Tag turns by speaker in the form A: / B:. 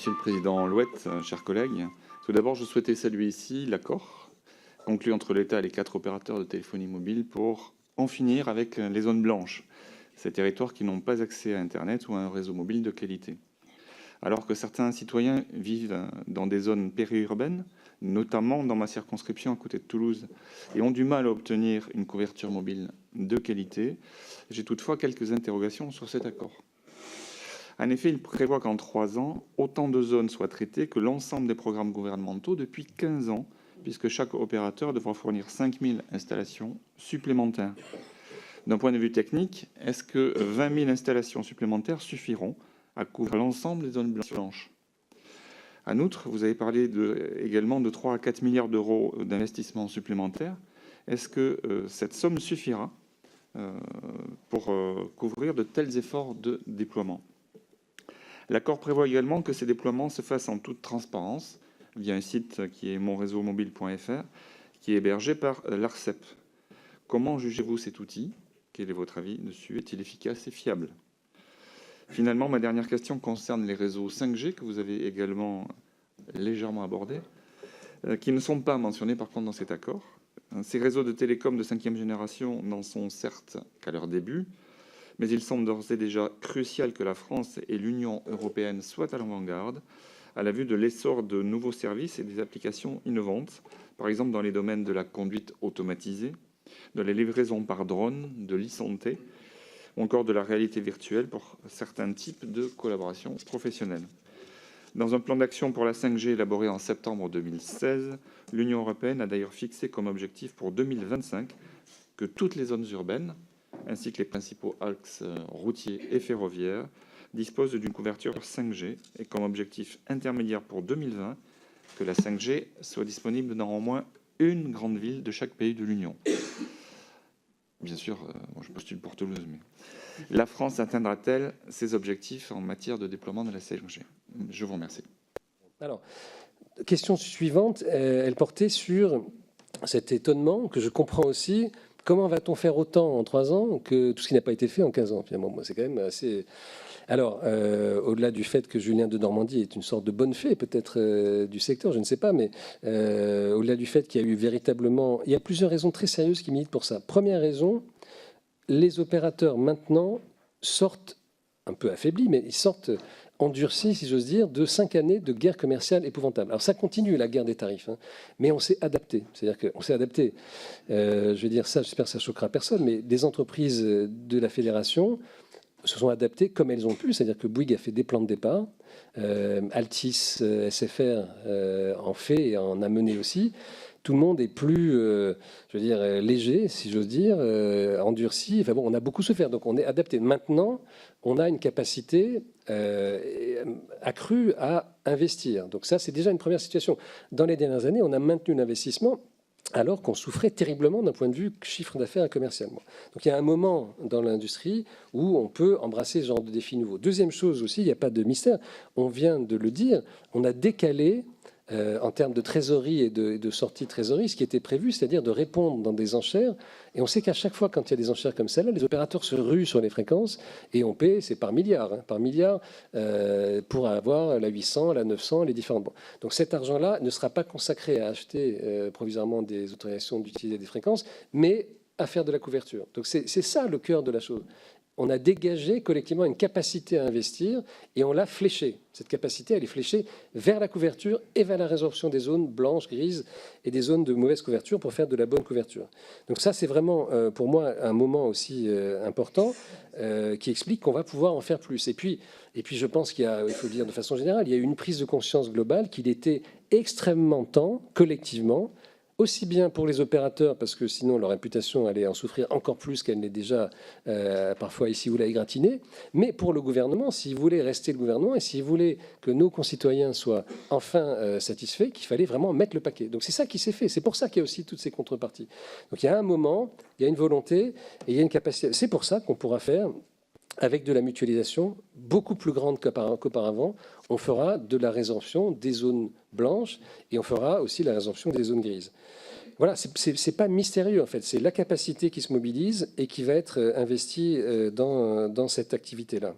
A: Monsieur le Président Louette, chers collègues, tout d'abord, je souhaitais saluer ici l'accord conclu entre l'État et les 4 opérateurs de téléphonie mobile pour en finir avec les zones blanches, ces territoires qui n'ont pas accès à Internet ou à un réseau mobile de qualité. Alors que certains citoyens vivent dans des zones périurbaines, notamment dans ma circonscription à côté de Toulouse, et ont du mal à obtenir une couverture mobile de qualité, j'ai toutefois quelques interrogations sur cet accord. En effet, il prévoit qu'en 3 ans, autant de zones soient traitées que l'ensemble des programmes gouvernementaux depuis 15 ans, puisque chaque opérateur devra fournir 5000 installations supplémentaires. D'un point de vue technique, est-ce que 20 000 installations supplémentaires suffiront à couvrir l'ensemble des zones blanches? En outre, vous avez parlé également de 3 à 4 milliards d'euros d'investissements supplémentaires. Est-ce que cette somme suffira pour couvrir de tels efforts de déploiement? L'accord prévoit également que ces déploiements se fassent en toute transparence via un site qui est monreseaumobile.fr, qui est hébergé par l'ARCEP. Comment jugez-vous cet outil? Quel est votre avis dessus? Est-il efficace et fiable? Finalement, ma dernière question concerne les réseaux 5G que vous avez également légèrement abordés, qui ne sont pas mentionnés par contre dans cet accord. Ces réseaux de télécom de 5e génération n'en sont certes qu'à leur début, mais il semble d'ores et déjà crucial que la France et l'Union européenne soient à l'avant-garde à la vue de l'essor de nouveaux services et des applications innovantes, par exemple dans les domaines de la conduite automatisée, de la livraison par drone, de l'e-santé, ou encore de la réalité virtuelle pour certains types de collaboration professionnelle. Dans un plan d'action pour la 5G élaboré en septembre 2016, l'Union européenne a d'ailleurs fixé comme objectif pour 2025 que toutes les zones urbaines, ainsi que les principaux axes routiers et ferroviaires, disposent d'une couverture 5G et comme objectif intermédiaire pour 2020 que la 5G soit disponible dans au moins une grande ville de chaque pays de l'Union. Bien sûr, je postule pour Toulouse, mais la France atteindra-t-elle ses objectifs en matière de déploiement de la 5G? Je vous remercie.
B: Alors, question suivante, elle portait sur cet étonnement que je comprends aussi. Comment va-t-on faire autant en 3 ans que tout ce qui n'a pas été fait en 15 ans? Finalement, moi, c'est quand même assez... Alors, au-delà du fait que Julien Denormandie est une sorte de bonne fée, peut-être du secteur, je ne sais pas, mais au-delà du fait qu'il y a eu véritablement... Il y a plusieurs raisons très sérieuses qui militent pour ça. Première raison, les opérateurs maintenant sortent, un peu affaiblis, mais ils sortent endurcis, si j'ose dire, de 5 années de guerre commerciale épouvantable. Alors ça continue, la guerre des tarifs, hein, mais on s'est adapté. C'est-à-dire qu'on s'est adapté. Je vais dire ça, j'espère que ça ne choquera personne, mais des entreprises de la fédération se sont adaptées comme elles ont pu. C'est-à-dire que Bouygues a fait des plans de départ, Altis, SFR en fait et en a mené aussi. Tout le monde est plus, je veux dire, léger, si j'ose dire, endurci. Enfin bon, on a beaucoup souffert, donc on est adapté. Maintenant, on a une capacité accrue à investir. Donc ça, c'est déjà une première situation. Dans les dernières années, on a maintenu l'investissement alors qu'on souffrait terriblement d'un point de vue chiffre d'affaires et commercial. Donc il y a un moment dans l'industrie où on peut embrasser ce genre de défis nouveaux. Deuxième chose aussi, il n'y a pas de mystère, on vient de le dire, on a décalé en termes de trésorerie et de sortie de trésorerie, ce qui était prévu, c'est-à-dire de répondre dans des enchères. Et on sait qu'à chaque fois, quand il y a des enchères comme celle-là, les opérateurs se ruent sur les fréquences et on paie, c'est par milliard, pour avoir la 800, la 900, les différentes. Bon. Donc cet argent-là ne sera pas consacré à acheter provisoirement des autorisations d'utiliser des fréquences, mais à faire de la couverture. Donc c'est ça le cœur de la chose. On a dégagé collectivement une capacité à investir et on l'a fléchée. Cette capacité, elle est fléchée vers la couverture et vers la résorption des zones blanches, grises et des zones de mauvaise couverture pour faire de la bonne couverture. Donc ça, c'est vraiment pour moi un moment aussi important qui explique qu'on va pouvoir en faire plus. Et puis je pense qu'il faut le dire de façon générale, il y a eu une prise de conscience globale qu'il était extrêmement temps, collectivement, aussi bien pour les opérateurs, parce que sinon leur réputation allait en souffrir encore plus qu'elle n'est déjà parfois ici ou là égratignée, mais pour le gouvernement, s'il voulait rester le gouvernement et s'il voulait que nos concitoyens soient enfin satisfaits, qu'il fallait vraiment mettre le paquet. Donc c'est ça qui s'est fait, c'est pour ça qu'il y a aussi toutes ces contreparties. Donc il y a un moment, il y a une volonté et il y a une capacité. C'est pour ça qu'on pourra faire avec de la mutualisation beaucoup plus grande qu'auparavant, on fera de la résorption des zones blanches et on fera aussi la résorption des zones grises. Voilà, c'est pas mystérieux en fait, c'est la capacité qui se mobilise et qui va être investie dans cette activité-là.